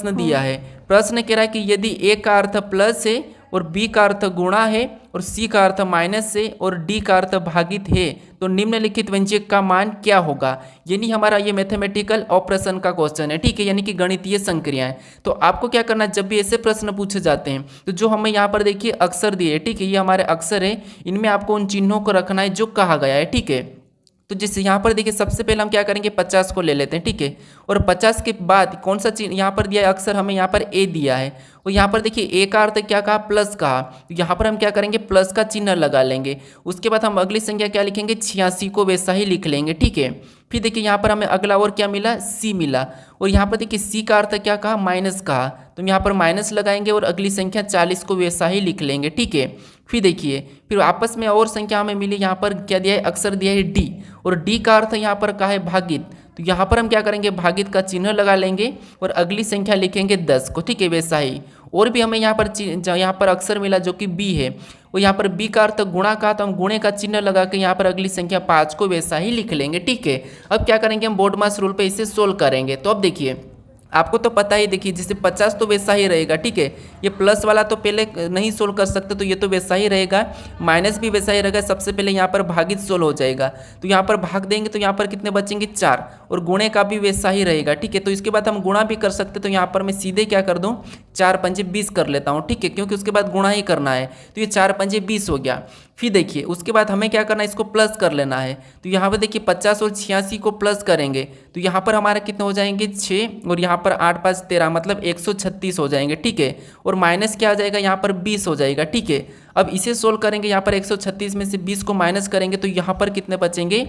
प्रश्न दिया है। प्रश्न कह रहा है कि यदि ए का अर्थ प्लस है और बी का अर्थ गुणा है और सी का अर्थ माइनस है और डी का अर्थ भागित है तो निम्नलिखित व्यंजक का मान क्या होगा। यानी हमारा ये मैथमेटिकल ऑपरेशन का क्वेश्चन है, ठीक है, यानी कि गणितीय संक्रियाएं। तो आपको क्या करना है, जब भी ऐसे प्रश्न पूछे जाते हैं तो जो हमें यहाँ पर देखिए अक्षर दिए, ठीक है, ये हमारे अक्षर है, इनमें आपको उन चिन्हों को रखना है जो कहा गया है, ठीक है। तो जैसे यहाँ पर देखिए सबसे पहले हम क्या करेंगे 50 को ले लेते हैं, ठीक है, और 50 के बाद कौन सा चिन्ह यहाँ पर दिया है, अक्षर हमें यहाँ पर ए दिया है और यहाँ पर देखिए ए का अर्थ क्या कहा, प्लस कहा, तो यहाँ पर हम क्या करेंगे प्लस का चिन्ह लगा लेंगे। उसके बाद हम अगली संख्या क्या लिखेंगे 86 को वैसा ही लिख लेंगे, ठीक है। फिर देखिए यहाँ पर हमें अगला और क्या मिला, सी मिला, और यहाँ पर देखिए सी का अर्थ क्या कहा, माइनस कहा, तो हम यहाँ पर माइनस लगाएंगे और अगली संख्या 40 को वैसा ही लिख लेंगे, ठीक है। फिर देखिए फिर आपस में और संख्या हमें मिली, यहाँ पर क्या दिया है, अक्षर दिया है डी, और डी का अर्थ यहाँ पर कहा है भागित, तो यहाँ पर हम क्या करेंगे भागित का चिन्ह लगा लेंगे और अगली संख्या लिखेंगे 10 को, ठीक है, वैसा ही। और भी हमें यहाँ पर अक्षर मिला जो कि बी है, और यहाँ पर बी का अर्थ गुणा का, तो हम गुणे का चिन्ह लगा के यहाँ पर अगली संख्या 5 को वैसा ही लिख लेंगे, ठीक है। अब क्या करेंगे हम बोर्ड मास रूल पे इसे सोल्व करेंगे। तो अब देखिए आपको तो पता ही, देखिए जैसे 50 तो वैसा ही रहेगा, ठीक है, ये प्लस वाला तो पहले नहीं सोल्व कर सकते तो ये तो वैसा ही रहेगा, माइनस भी वैसा ही रहेगा, सबसे पहले यहाँ पर भागित सोल्व हो जाएगा, तो यहाँ पर भाग देंगे तो यहाँ पर कितने बचेंगे 4, और गुणे का भी वैसा ही रहेगा, ठीक है। तो इसके बाद हम गुणा भी कर सकते, तो यहाँ पर मैं सीधे क्या कर दूँ 4 पंजे 20 कर लेता हूँ, ठीक है, क्योंकि उसके बाद गुणा ही करना है, तो ये 4 पंजे 20 हो गया। फिर देखिए उसके बाद हमें क्या करना है, इसको प्लस कर लेना है, तो यहाँ पर देखिए 50 और 86 को प्लस करेंगे तो यहाँ पर हमारा कितने हो जाएंगे 6, और यहाँ पर 8 5 13 मतलब 136 हो जाएंगे, ठीक है, और माइनस क्या आ जाएगा यहाँ पर 20 हो जाएगा, ठीक है। अब इसे सोल्व करेंगे, यहाँ पर 136 में से 20 को माइनस करेंगे तो यहाँ पर कितने बचेंगे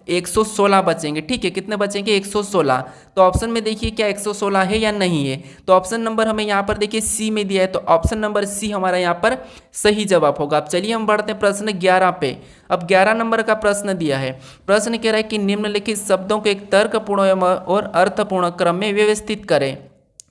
116 बचेंगे, ठीक है, कितने बचेंगे 116। तो ऑप्शन में देखिए क्या 116 है या नहीं है, तो ऑप्शन नंबर हमें यहाँ पर देखिए सी में दिया है, तो ऑप्शन नंबर सी हमारा यहाँ पर सही जवाब होगा। अब चलिए हम बढ़ते हैं प्रश्न 11 पे। अब 11 नंबर का प्रश्न दिया है, प्रश्न कह रहा है कि निम्नलिखित शब्दों को एक तर्कपूर्ण और अर्थपूर्ण क्रम में व्यवस्थित करें।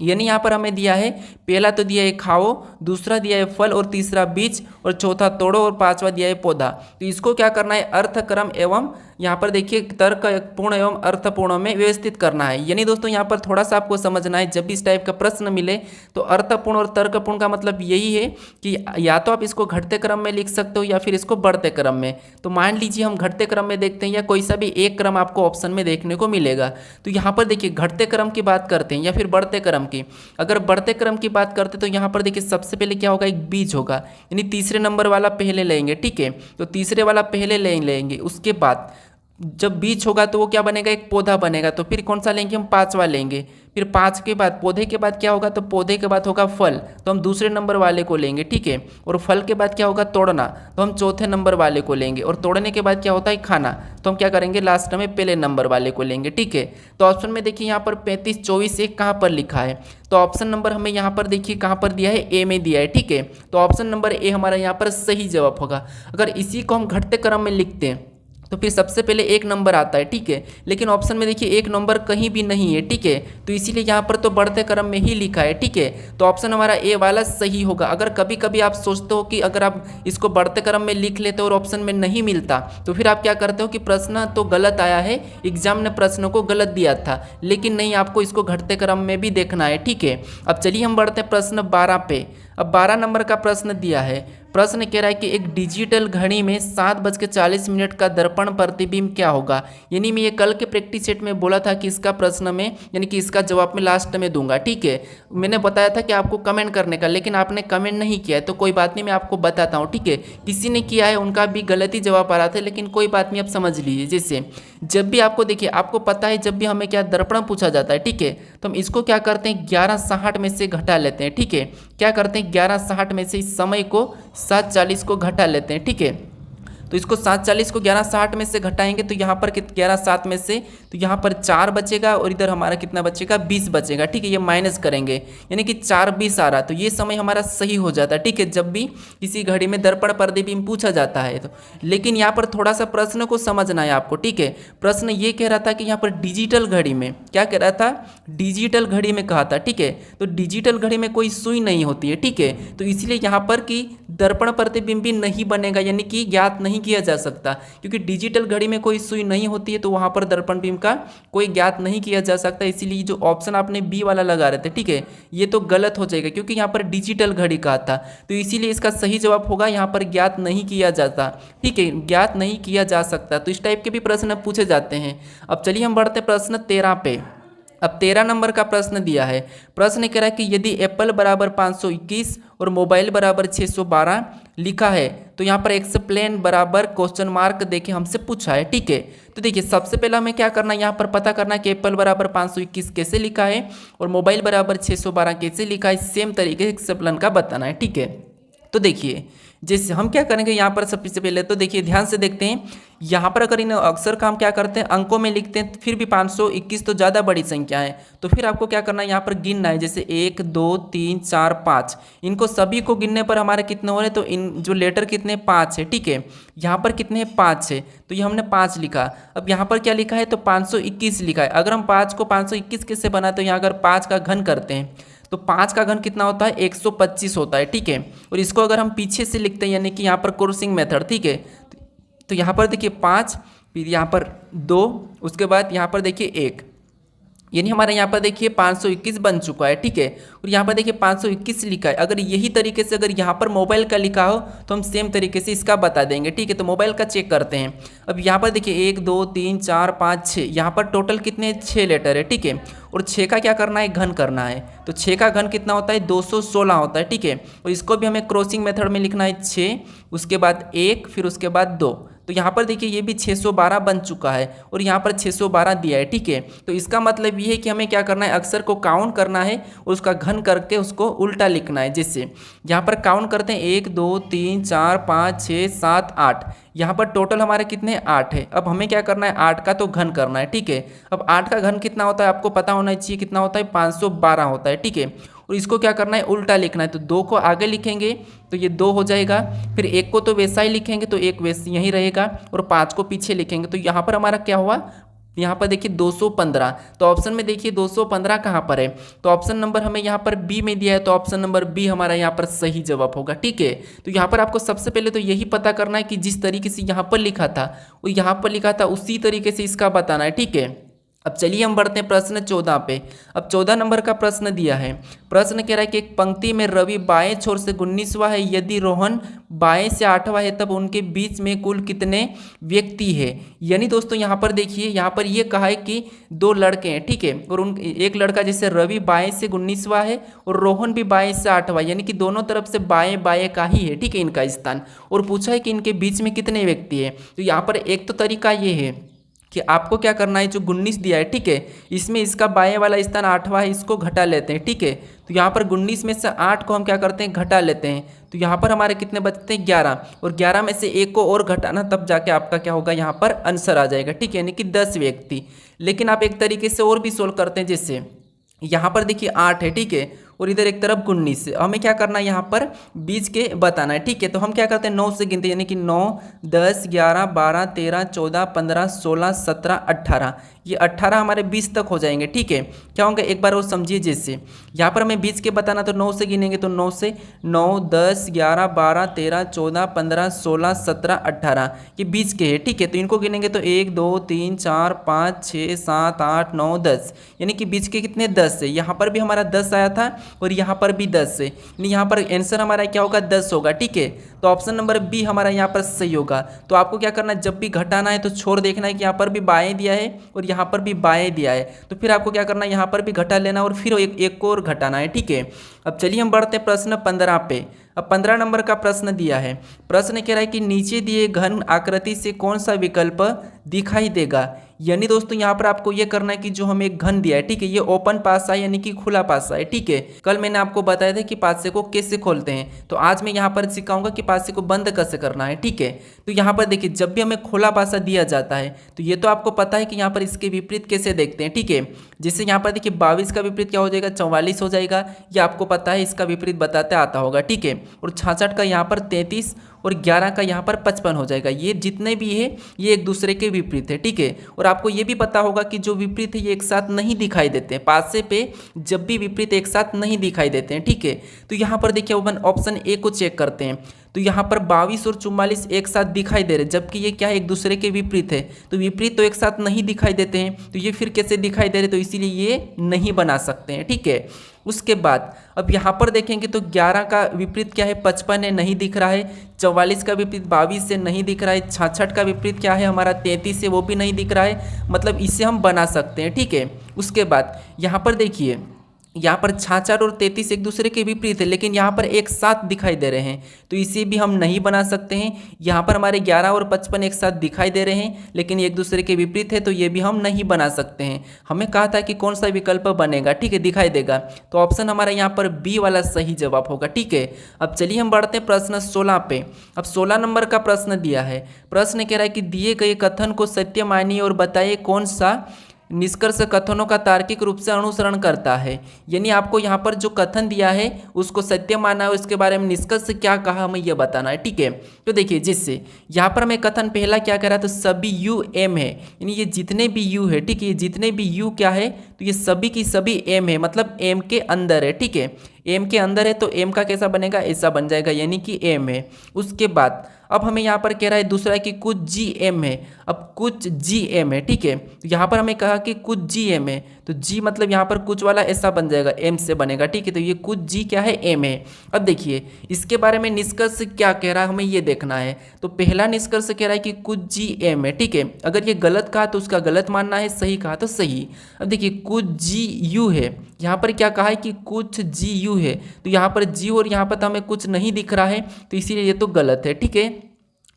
यानी यहाँ पर हमें दिया है, पहला तो दिया है खाओ, दूसरा दिया है फल, और तीसरा बीज, और चौथा तोड़ो, और पांचवा दिया है पौधा। तो इसको क्या करना है, अर्थक्रम एवं यहाँ पर देखिए तर्कपूर्ण एवं अर्थपूर्ण में व्यवस्थित करना है। यानी दोस्तों यहाँ पर थोड़ा सा आपको समझना है, जब भी इस टाइप का प्रश्न मिले तो अर्थपूर्ण और तर्कपूर्ण का मतलब यही है कि या तो आप इसको घटते क्रम में लिख सकते हो या फिर इसको बढ़ते क्रम में। तो मान लीजिए हम घटते क्रम में देखते हैं, या कोई सा भी एक क्रम आपको ऑप्शन में देखने को मिलेगा। तो यहाँ पर देखिए घटते क्रम की बात करते हैं या फिर बढ़ते क्रम की। अगर बढ़ते क्रम की बात करते तो यहाँ पर देखिए सबसे पहले क्या होगा, एक बीज होगा, यानी तीसरे नंबर वाला पहले लेंगे, ठीक है, तो तीसरे वाला पहले लेंगे। उसके बाद जब बीज होगा तो वो क्या बनेगा, एक पौधा बनेगा, तो फिर कौन सा लेंगे हम, पांचवा लेंगे। फिर 5 के बाद पौधे के बाद क्या होगा, तो पौधे के बाद होगा फल, तो हम दूसरे नंबर वाले को लेंगे, ठीक है, और फल के बाद क्या होगा, तोड़ना, तो हम चौथे नंबर वाले को लेंगे, और तोड़ने के बाद क्या होता है, खाना, तो हम क्या करेंगे लास्ट में पहले नंबर वाले को लेंगे, ठीक है। तो ऑप्शन में देखिए यहाँ पर 35 24 1 कहाँ पर लिखा है, तो ऑप्शन नंबर हमें यहाँ पर देखिए कहाँ पर दिया है, ए में दिया है, ठीक है, तो ऑप्शन नंबर ए हमारा यहाँ पर सही जवाब होगा। अगर इसी को हम घटते क्रम में लिखते हैं तो फिर सबसे पहले 1 नंबर आता है, ठीक है, लेकिन ऑप्शन में देखिए 1 नंबर कहीं भी नहीं है, ठीक है, तो इसीलिए यहाँ पर तो बढ़ते क्रम में ही लिखा है, ठीक है, तो ऑप्शन हमारा ए वाला सही होगा। अगर कभी कभी आप सोचते हो कि अगर आप इसको बढ़ते क्रम में लिख लेते हो और ऑप्शन में नहीं मिलता तो फिर आप क्या करते हो कि प्रश्न तो गलत आया है, एग्जाम ने प्रश्नों को गलत दिया था, लेकिन नहीं, आपको इसको घटते क्रम में भी देखना है, ठीक है। अब चलिए हम बढ़ते हैं प्रश्न 12 पे। अब 12 नंबर का प्रश्न दिया है, प्रश्न कह रहा है कि एक डिजिटल घड़ी में 7:40 का दर्पण प्रतिबिंब क्या होगा। यानी मैं ये कल के प्रैक्टिस सेट में बोला था कि इसका प्रश्न में यानी कि इसका जवाब मैं लास्ट में दूंगा, ठीक है, मैंने बताया था कि आपको कमेंट करने का, लेकिन आपने कमेंट नहीं किया है, तो कोई बात नहीं, मैं आपको बताता हूँ, ठीक है। किसी ने किया है उनका भी गलत ही जवाब आ रहा था, लेकिन कोई बात नहीं, आप समझ लीजिए। जैसे जब भी आपको देखिए, आपको पता है जब भी हमें क्या दर्पण पूछा जाता है, ठीक है, तो हम इसको क्या करते हैं 11:60 में से घटा लेते हैं, ठीक है, क्या करते हैं 11:60 में से इस समय को 7:40 को घटा लेते हैं, ठीक है। तो इसको 7:40 को 11:60 में से घटाएंगे तो यहाँ पर 11:7 में से तो यहाँ पर 4 बचेगा और इधर हमारा कितना बचेगा 20 बचेगा, ठीक है, ये माइनस करेंगे यानी कि 4:20 आ रहा, तो ये समय हमारा सही हो जाता है, ठीक है, जब भी किसी घड़ी में दर्पण प्रतिबिंब पूछा जाता है तो। लेकिन यहाँ पर थोड़ा सा प्रश्न को समझना है आपको, ठीक है। प्रश्न ये कह रहा था कि यहाँ पर डिजिटल घड़ी में क्या कह रहा था, डिजिटल घड़ी में कहा था, ठीक है, तो डिजिटल घड़ी में कोई सुई नहीं होती है, ठीक है, तो इसलिए यहाँ पर कि दर्पण प्रतिबिंबी नहीं बनेगा, यानी कि ज्ञात नहीं किया जा सकता, क्योंकि डिजिटल घड़ी में कोई सुई नहीं होती है तो वहाँ पर दर्पण बिंब का कोई ज्ञात नहीं किया जा सकता। इसीलिए जो ऑप्शन आपने बी वाला लगा रहे थे, ठीक है, ये तो गलत हो जाएगा क्योंकि यहाँ पर डिजिटल घड़ी कहा था, तो इसीलिए इसका सही जवाब होगा यहाँ पर ज्ञात नहीं किया जाता, ठीक है, ज्ञात नहीं किया जा सकता। तो इस टाइप के भी प्रश्न पूछे जाते हैं। अब चलिए हम बढ़ते प्रश्न 13 पे। अब 13 नंबर का प्रश्न दिया है। प्रश्न कह रहा है कि यदि एप्पल बराबर 521 और मोबाइल बराबर 612 लिखा है तो यहाँ पर एक्सप्लेन बराबर क्वेश्चन मार्क देके हमसे पूछा है, ठीक है। तो देखिए सबसे पहले हमें क्या करना है, यहाँ पर पता करना है कि एप्पल बराबर 521 कैसे लिखा है और मोबाइल बराबर 612 कैसे लिखा है, सेम तरीके से एक्सप्लेन का बताना है, ठीक है। तो देखिए जैसे हम क्या करेंगे यहाँ पर सबसे पहले तो देखिए ध्यान से देखते हैं, यहाँ पर अगर इन अक्षर का हम क्या करते हैं अंकों में लिखते हैं, फिर भी 521 तो ज़्यादा बड़ी संख्या है, तो फिर आपको क्या करना है यहाँ पर गिनना है, जैसे 1 2 3 4 5, इनको सभी को गिनने पर हमारे कितने हो रहे हैं, तो इन जो लेटर कितने 5 है, ठीक है। यहाँ पर कितने 5 है, तो ये हमने 5 लिखा। अब यहाँ पर क्या लिखा है, तो 521 लिखा है। अगर हम 5 को 521 कैसे बना, तो यहाँ अगर 5 का घन करते हैं तो 5 का घन कितना होता है 125 होता है, ठीक है। और इसको अगर हम पीछे से लिखते हैं यानी कि यहाँ पर क्रॉसिंग मेथड, ठीक है, तो यहाँ पर देखिए 5, फिर यहाँ पर 2, उसके बाद यहाँ पर देखिए 1, यानी हमारे यहाँ पर देखिए 521 बन चुका है, ठीक है। और यहाँ पर देखिए 521 लिखा है। अगर यही तरीके से अगर यहाँ पर मोबाइल का लिखा हो तो हम सेम तरीके से इसका बता देंगे, ठीक है। तो मोबाइल का चेक करते हैं। अब यहाँ पर देखिए 1 2 3 4 5 6, यहाँ पर टोटल कितने 6 लेटर है, ठीक है। और 6 का क्या करना है घन करना है, तो 6 का घन कितना होता है 216 होता है, ठीक है। और इसको भी हमें क्रॉसिंग मेथड में लिखना है 6, उसके बाद 1, फिर उसके बाद 2। तो यहाँ पर देखिए ये भी 612 बन चुका है और यहाँ पर 612 दिया है, ठीक है। तो इसका मतलब ये है कि हमें क्या करना है अक्षर को काउंट करना है और उसका घन करके उसको उल्टा लिखना है। जैसे यहाँ पर काउंट करते हैं 1 2 3 4 5 6 7 8, यहाँ पर टोटल हमारे कितने 8 है। अब हमें क्या करना है 8 का तो घन करना है, ठीक है। अब 8 का घन कितना होता है आपको पता होना चाहिए, कितना होता है 512 होता है, ठीक है। और इसको क्या करना है उल्टा लिखना है, तो 2 को आगे लिखेंगे तो ये 2 हो जाएगा, फिर 1 को तो वैसा ही लिखेंगे तो 1 वैसे यहीं रहेगा और 5 को पीछे लिखेंगे तो यहाँ पर हमारा क्या हुआ, यहाँ पर देखिए 215। तो ऑप्शन में देखिए 215 कहाँ पर है, तो ऑप्शन नंबर हमें यहाँ पर बी में दिया है, तो ऑप्शन नंबर बी हमारा यहाँ पर सही जवाब होगा, ठीक है। तो यहाँ पर आपको सबसे पहले तो यही पता करना है कि जिस तरीके से यहाँ पर लिखा था वो यहाँ पर लिखा था उसी तरीके से इसका बताना है, ठीक है। अब चलिए हम बढ़ते हैं प्रश्न 14 पे। अब 14 नंबर का प्रश्न दिया है। प्रश्न कह रहा है कि एक पंक्ति में रवि बाएं छोर से 19वां है, यदि रोहन बाएं से 8वां है तब उनके बीच में कुल कितने व्यक्ति है। यानी दोस्तों यहाँ पर देखिए यहाँ पर ये कहा है कि 2 लड़के हैं, ठीक है, और उन एक लड़का जैसे रवि बाएं से 19वां है और रोहन भी बाएं से 8वां, यानी कि दोनों तरफ से बाएं बाएं का ही है, ठीक है, इनका स्थान। और पूछा है कि इनके बीच में कितने व्यक्ति है। तो यहाँ पर एक तो तरीका ये है कि आपको क्या करना है, जो 19 दिया है, ठीक है, इसमें इसका बाएं वाला स्थान 8वां है, इसको घटा लेते हैं, ठीक है। तो यहाँ पर 19 में से 8 को हम क्या करते हैं घटा लेते हैं, तो यहाँ पर हमारे कितने बचते हैं 11, और 11 में से 1 को और घटाना तब जाके आपका क्या होगा यहाँ पर आंसर आ जाएगा, ठीक है, यानी कि 10 व्यक्ति। लेकिन आप एक तरीके से और भी सोल्व करते हैं, जैसे यहाँ पर देखिए 8 है, ठीक है, और इधर एक तरफ 19 है। हमें क्या करना है यहाँ पर बीच के बताना है, ठीक है। तो हम क्या करते हैं 9 से गिनते हैं, यानी कि 9 10 11 12 13 14 15 16 17 18, ये 18 हमारे 20 तक हो जाएंगे, ठीक है। क्या होंगे एक बार वो समझिए, जैसे यहाँ पर हमें बीच के बताना, तो 9 से गिनेंगे तो 9 से 9 10 11 12 13 14 15 16 17 18, ये बीच के है, ठीक है। तो इनको गिनेंगे तो 1 2 3 4 5 6 7 8 9 10, यानी कि बीच के कितने 10 है। यहाँ पर भी हमारा 10 आया था और यहाँ पर भी 10 है, यानी यहाँ पर आंसर हमारा क्या होगा 10 होगा, ठीक है। तो ऑप्शन नंबर बी हमारा यहाँ पर सही होगा। तो आपको क्या करना है, जब भी घटाना है तो छोड़ देखना है कि यहाँ पर भी बाएं दिया है और यहाँ पर भी बाएं दिया है, तो फिर आपको क्या करना है यहाँ पर भी घटा लेना और फिर एक को और घटाना है, ठीक है। अब चलिए हम बढ़ते हैं प्रश्न 15 पे। अब 15 नंबर का प्रश्न दिया है। प्रश्न कह रहा है कि नीचे दिए घन आकृति से कौन सा विकल्प दिखाई देगा। यानी दोस्तों यहाँ पर आपको ये करना है कि जो हमें एक घन दिया है, ठीक है, ये ओपन पासा है यानी कि खुला पासा है, ठीक है। कल मैंने आपको बताया था कि पासे को कैसे खोलते हैं, तो आज मैं यहाँ पर सिखाऊंगा कि पासे को बंद कैसे करना है, ठीक है। तो यहाँ पर देखिए जब भी हमें खुला पासा दिया जाता है तो ये तो आपको पता है कि यहाँ पर इसके विपरीत कैसे देखते हैं, ठीक है। जैसे यहाँ पर देखिए 22 का विपरीत क्या हो जाएगा 44 हो जाएगा, ये आपको पता है, इसका विपरीत बताते आता होगा, ठीक है। और 66 का यहाँ पर 33 और 11 का यहाँ पर 55 हो जाएगा। ये जितने भी है ये एक दूसरे के विपरीत है, ठीक है। और आपको ये भी पता होगा कि जो विपरीत है ये एक साथ नहीं दिखाई देते हैं, पासे पे जब भी विपरीत एक साथ नहीं दिखाई देते हैं, ठीक है। तो यहाँ पर देखिए ऑप्शन ए को चेक करते हैं। तो यहाँ पर 22 और 44 एक साथ दिखाई दे रहे, जबकि ये क्या है, एक दूसरे के विपरीत है। तो विपरीत तो एक साथ नहीं दिखाई देते हैं, तो ये फिर कैसे दिखाई दे रहे, तो इसीलिए ये नहीं बना सकते हैं। ठीक है, उसके बाद अब यहाँ पर देखेंगे तो 11 का विपरीत क्या है, 55 है, नहीं दिख रहा है। 44 का विपरीत 22 से नहीं दिख रहा है। 66 का विपरीत क्या है हमारा, 33 से, वो भी नहीं दिख रहा है। मतलब इसे हम बना सकते हैं। ठीक है, उसके बाद यहाँ पर देखिए, यहाँ पर 66 और 33 एक दूसरे के विपरीत है, लेकिन यहाँ पर एक साथ दिखाई दे रहे हैं, तो इसे भी हम नहीं बना सकते हैं। यहाँ पर हमारे 11 और 55 एक साथ दिखाई दे रहे हैं, लेकिन एक दूसरे के विपरीत है, तो ये भी हम नहीं बना सकते हैं। हमें कहा था कि कौन सा विकल्प बनेगा, ठीक है, दिखाई देगा, तो ऑप्शन हमारा यहाँ पर बी वाला सही जवाब होगा। ठीक है, अब चलिए हम बढ़ते हैं प्रश्न 16 पे। अब 16 नंबर का प्रश्न दिया है। प्रश्न कह रहा है कि दिए गए कथन को सत्य मानिए और बताइए कौन सा निष्कर्ष कथनों का तार्किक रूप से अनुसरण करता है। यानी आपको यहाँ पर जो कथन दिया है उसको सत्य माना है, उसके बारे में निष्कर्ष क्या कहा हमें यह बताना है। ठीक है, तो देखिए, जिससे यहाँ पर हमें कथन पहला क्या कह रहा है, तो सभी यू एम है, यानी ये जितने भी यू है, ठीक है, ये जितने भी यू क्या है, तो ये सभी की सभी एम है, मतलब एम के अंदर है। ठीक है, एम के अंदर है, तो एम का कैसा बनेगा, ऐसा बन जाएगा, यानी कि एम है। उसके बाद अब हमें यहाँ पर कह रहा है दूसरा कि कुछ जी एम है। अब कुछ जी एम है, ठीक है, तो यहाँ पर हमें कहा कि कुछ जी एम है, तो जी मतलब यहाँ पर कुछ वाला ऐसा बन जाएगा, एम से बनेगा। ठीक है, तो ये कुछ जी क्या है, एम है। अब देखिए इसके बारे में निष्कर्ष क्या कह रहा है, हमें ये देखना है। तो पहला निष्कर्ष कह रहा है कि कुछ जी एम है। ठीक है, अगर ये गलत कहा तो उसका गलत मानना है, सही कहा तो सही। अब देखिए कुछ जी यू है, यहाँ पर क्या कहा है कि कुछ जी यू है, तो यहाँ पर जी और यहाँ पर तो हमें कुछ नहीं दिख रहा है, तो इसीलिए ये तो गलत है। ठीक है,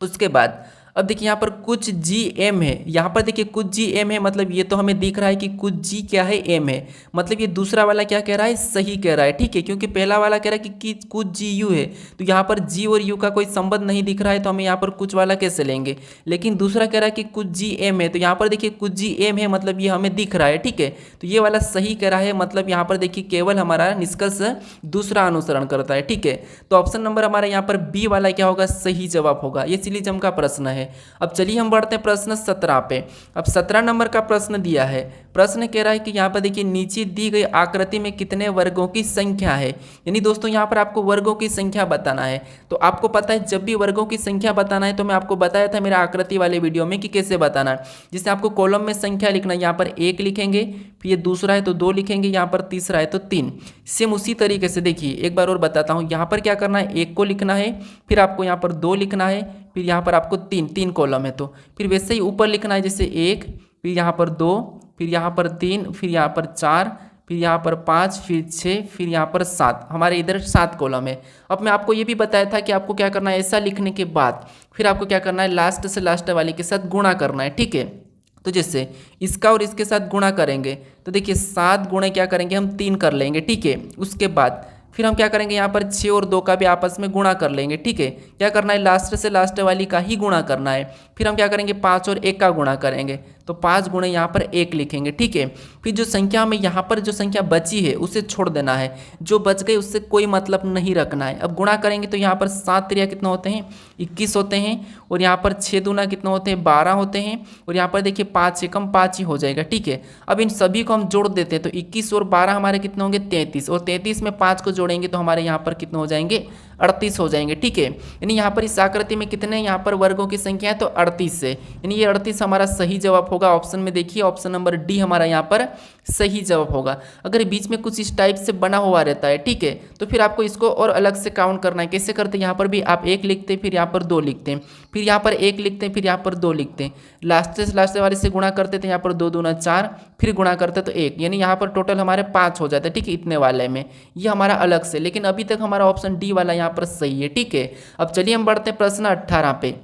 उसके बाद अब देखिए यहाँ पर कुछ जी एम है, यहाँ पर देखिए कुछ जी एम है, मतलब ये तो हमें दिख रहा है कि कुछ जी क्या है, एम है, मतलब ये दूसरा वाला क्या कह रहा है, सही कह रहा है। ठीक है, क्योंकि पहला वाला कह रहा है कि कुछ जी यू है, तो यहाँ पर जी और यू का कोई संबंध नहीं दिख रहा है, तो हमें यहाँ पर कुछ वाला कैसे लेंगे। लेकिन दूसरा कह रहा है कि कुछ जी एम है, तो यहाँ पर देखिए कुछ जी एम है, मतलब ये हमें दिख रहा है। ठीक है, तो ये वाला सही कह रहा है, मतलब यहाँ पर देखिए केवल हमारा निष्कर्ष दूसरा अनुसरण करता है। ठीक है, तो ऑप्शन नंबर हमारा यहाँ पर बी वाला क्या होगा, सही जवाब होगा। ये सिलीजम का प्रश्न है। अब चलिए हम बढ़ते हैं प्रश्न 17 पे। अब 17 नंबर का प्रश्न दिया है। प्रश्न कह रहा है कि यहाँ पर देखिए नीचे दी गई आकृति में कितने वर्गों की संख्या है। यानी दोस्तों यहाँ पर आपको वर्गों की संख्या बताना है। तो आपको पता है जब भी वर्गों की संख्या बताना है, तो मैं आपको बताया था मेरा आकृति वाले वीडियो में कि कैसे बताना है। जिससे आपको कॉलम में संख्या लिखना है, यहाँ पर 1 लिखेंगे, फिर ये दूसरा है तो 2 लिखेंगे, यहाँ पर तीसरा है तो 3। सेम उसी तरीके से देखिए एक बार और बताता हूँ। यहाँ पर क्या करना है, 1 को लिखना है, फिर आपको यहाँ पर 2 लिखना है, फिर यहाँ पर आपको 3 कॉलम है, तो फिर वैसे ही ऊपर लिखना है, जैसे 1, फिर यहाँ पर 2, फिर यहाँ पर 3, फिर यहाँ पर 4, फिर यहाँ पर 5, फिर 6, फिर यहाँ पर 7। हमारे इधर 7 कॉलम है। अब मैं आपको ये भी बताया था कि आपको क्या करना है, ऐसा लिखने के बाद फिर आपको क्या करना है, लास्ट से लास्ट वाले के साथ गुणा करना है। ठीक है, तो जैसे इसका और इसके साथ गुणा करेंगे, तो देखिए 7 गुणे क्या करेंगे, हम 3 कर लेंगे। ठीक है, उसके बाद फिर हम क्या करेंगे, यहाँ पर 6 और 2 का भी आपस में गुणा कर लेंगे। ठीक है, क्या करना है, लास्ट से लास्ट वाली का ही गुणा करना है। फिर हम क्या करेंगे, 5 और 1 का गुणा करेंगे, तो 5 गुणे यहाँ पर 1 लिखेंगे। ठीक है, फिर जो संख्या में यहाँ पर जो संख्या बची है उसे छोड़ देना है, जो बच गई उससे कोई मतलब नहीं रखना है। अब गुणा करेंगे तो यहाँ पर 7 त्रिया कितना होते हैं, 21 होते हैं, और यहाँ पर 6 दूना कितना होते हैं, 12 होते हैं, और यहाँ पर देखिए 5 से कम 5 ही हो जाएगा। ठीक है, अब इन सभी को हम जोड़ देते हैं, तो 21 और 12 हमारे कितने होंगे, 33, और 33 में 5 को जोड़ेंगे तो हमारे यहाँ पर कितने हो जाएंगे, 38 हो जाएंगे। ठीक है, यानी यहाँ पर इस आकृति में कितने यहाँ पर वर्गों की संख्या है, तो 38 है, यानी ये 38 हमारा सही जवाब होगा। ऑप्शन में देखिए ऑप्शन नंबर डी हमारा यहाँ पर सही जवाब होगा। अगर बीच में कुछ इस टाइप से बना हुआ रहता है, ठीक है, तो फिर आपको इसको और अलग से काउंट करना है। कैसे करते हैं, यहाँ पर भी आप 1 लिखते हैं, फिर यहाँ पर 2 लिखते हैं, फिर यहाँ पर 1 लिखते हैं, फिर यहाँ पर 2 लिखते हैं, लास्ट से लास्ट वाले से गुणा करते थे, यहाँ पर 2 दूना 4, फिर गुणा करते तो 1, यानी यहाँ पर टोटल हमारे 5 हो जाते हैं। ठीक है, इतने वाले में ये हमारा अलग से, लेकिन अभी तक हमारा ऑप्शन डी वाला यहाँ पर सही है। ठीक है, अब चलिए हम बढ़ते हैं प्रश्न 18 पे।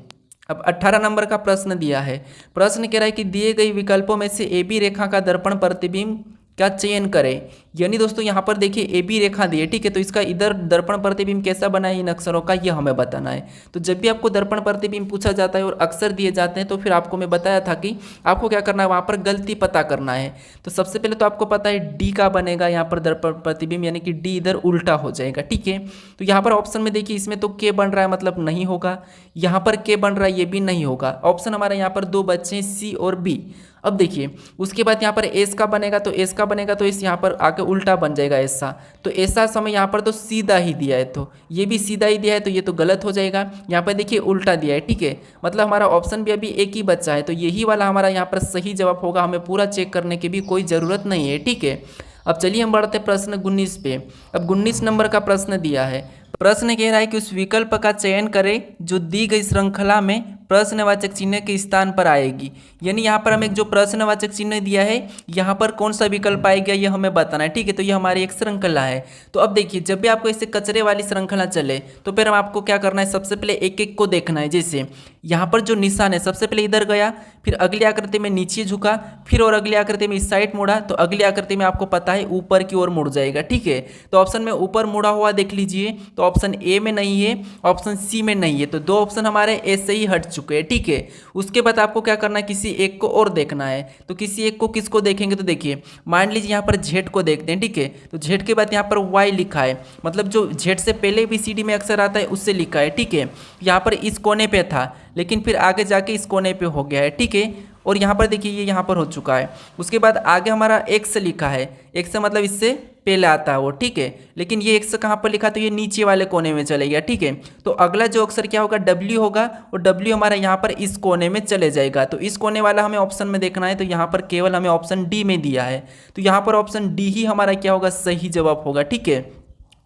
अब 18 नंबर का प्रश्न दिया है। प्रश्न कह रहा है कि दिए गए विकल्पों में से ए बी रेखा का दर्पण प्रतिबिंब का चयन करें। यानी दोस्तों यहाँ पर देखिए ए बी रेखा दी है, ठीक है, तो इसका इधर दर्पण प्रतिबिंब कैसा बना है इन अक्षरों का, ये हमें बताना है। तो जब भी आपको दर्पण प्रतिबिंब पूछा जाता है और अक्षर दिए जाते हैं, तो फिर आपको मैं बताया था कि आपको क्या करना है, वहाँ पर गलती पता करना है। तो सबसे पहले तो आपको पता है डी का बनेगा यहाँ पर दर्पण प्रतिबिंब, यानी कि डी इधर उल्टा हो जाएगा। ठीक है, तो यहाँ पर ऑप्शन में देखिए इसमें तो के बन रहा है, मतलब नहीं होगा। यहाँ पर के बन रहा है, ये भी नहीं होगा। ऑप्शन हमारे यहाँ पर 2 बच्चे हैं, सी और बी। अब देखिए उसके बाद यहाँ पर एस का बनेगा तो एस का बनेगा तो इस यहाँ पर आके उल्टा बन जाएगा ऐसा, तो ऐसा समय यहाँ पर तो सीधा ही दिया है, तो ये भी सीधा ही दिया है तो ये तो गलत हो जाएगा। यहाँ पर देखिए उल्टा दिया है, ठीक है, मतलब हमारा ऑप्शन भी अभी एक ही बचा है, तो यही वाला हमारा यहाँ पर सही जवाब होगा, हमें पूरा चेक करने की भी कोई ज़रूरत नहीं है, ठीक है। अब चलिए हम बढ़ते प्रश्न 19 पे। अब 19 नंबर का प्रश्न दिया है, प्रश्न कह रहा है कि उस विकल्प का चयन करें जो दी गई श्रृंखला में प्रश्नवाचक चिन्ह के स्थान पर आएगी। यानी यहाँ पर हमें जो प्रश्नवाचक चिन्ह दिया है यहाँ पर कौन सा विकल्प आएगा ये हमें बताना है, ठीक है। तो ये हमारी एक श्रृंखला है। तो अब देखिए जब भी आपको ऐसे कचरे वाली श्रृंखला चले तो फिर हम आपको क्या करना है, सबसे पहले एक एक को देखना है। जैसे यहाँ पर जो निशान है सबसे पहले इधर गया, फिर अगली आकृति में नीचे झुका, फिर और अगली आकृति में इस साइड मुड़ा, तो अगली आकृति में आपको पता है ऊपर की ओर मुड़ जाएगा, ठीक है। तो ऑप्शन में ऊपर मुड़ा हुआ देख लीजिए, तो ऑप्शन ए में नहीं है, ऑप्शन सी में नहीं है, तो दो ऑप्शन हमारे ऐसे ही हट चुके हैं, ठीक है। उसके बाद आपको क्या करना है, किसी एक को और देखना है। तो किसी एक को किसको देखेंगे, तो देखिए मान लीजिए यहाँ पर जेड को देखते हैं, ठीक है। तो जेड के बाद यहाँ पर वाई लिखा है, मतलब जो जेड से पहले BCD में अक्सर आता है उससे लिखा है, ठीक है। यहाँ पर इस कोने पे था लेकिन फिर आगे जाके इस कोने पे हो गया है, ठीक है। और यहाँ पर देखिए ये यहाँ पर हो चुका है। उसके बाद आगे हमारा एक्स लिखा है, एक्स मतलब इससे पहले आता है वो, ठीक है। लेकिन ये एक्स कहाँ पर लिखा, तो ये नीचे वाले कोने में चले गया, ठीक है। तो अगला जो अक्षर क्या होगा, W होगा, और W हमारा यहाँ पर इस कोने में चले जाएगा। तो इस कोने वाला हमें ऑप्शन में देखना है, तो यहाँ पर केवल हमें ऑप्शन डी में दिया है, तो यहाँ पर ऑप्शन डी ही हमारा क्या होगा, सही जवाब होगा, ठीक है।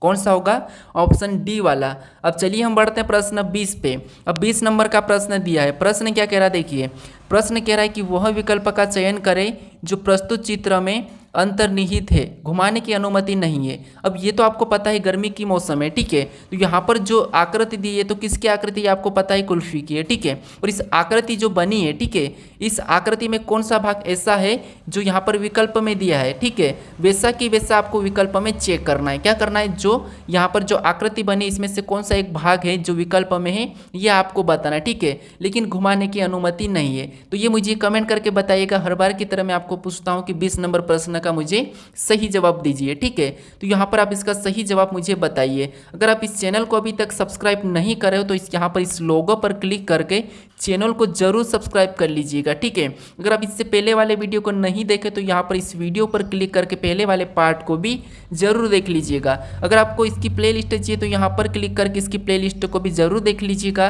कौन सा होगा, ऑप्शन डी वाला। अब चलिए हम बढ़ते हैं प्रश्न 20 पे। अब 20 नंबर का प्रश्न दिया है, प्रश्न क्या कह रहा है, देखिए प्रश्न कह रहा है कि वह विकल्प का चयन करें जो प्रस्तुत चित्र में अंतर्निहित है, घुमाने की अनुमति नहीं है। अब ये तो आपको पता है गर्मी की मौसम है, ठीक है। तो यहाँ पर जो आकृति दी है तो किसकी आकृति है, आपको पता है कुल्फी की है, ठीक है। और इस आकृति जो बनी है, ठीक है, इस आकृति में कौन सा भाग ऐसा है जो यहाँ पर विकल्प में दिया है, ठीक है। वैसा की वैसा आपको विकल्प में चेक करना है। क्या करना है, जो यहाँ पर जो आकृति बनी इसमें से कौन सा एक भाग है जो विकल्प में है ये आपको बताना है, ठीक है। लेकिन घुमाने की अनुमति नहीं है। तो ये मुझे कमेंट करके बताइएगा। हर बार की तरह मैं आपको पूछता हूँ कि 20 नंबर प्रश्न का मुझे सही जवाब दीजिए, ठीक है। तो यहाँ पर आप इसका सही जवाब मुझे बताइए। अगर आप इस चैनल को अभी तक सब्सक्राइब नहीं करे हो तो इस यहाँ पर इस लोगो पर क्लिक करके चैनल को जरूर सब्सक्राइब कर लीजिएगा, ठीक है। अगर आप इससे पहले वाले वीडियो को नहीं देखे तो यहाँ पर इस वीडियो पर क्लिक करके पहले वाले पार्ट को भी जरूर देख लीजिएगा। अगर आपको इसकी प्लेलिस्ट चाहिए तो यहाँ पर क्लिक करके इसकी प्लेलिस्ट को भी जरूर देख लीजिएगा।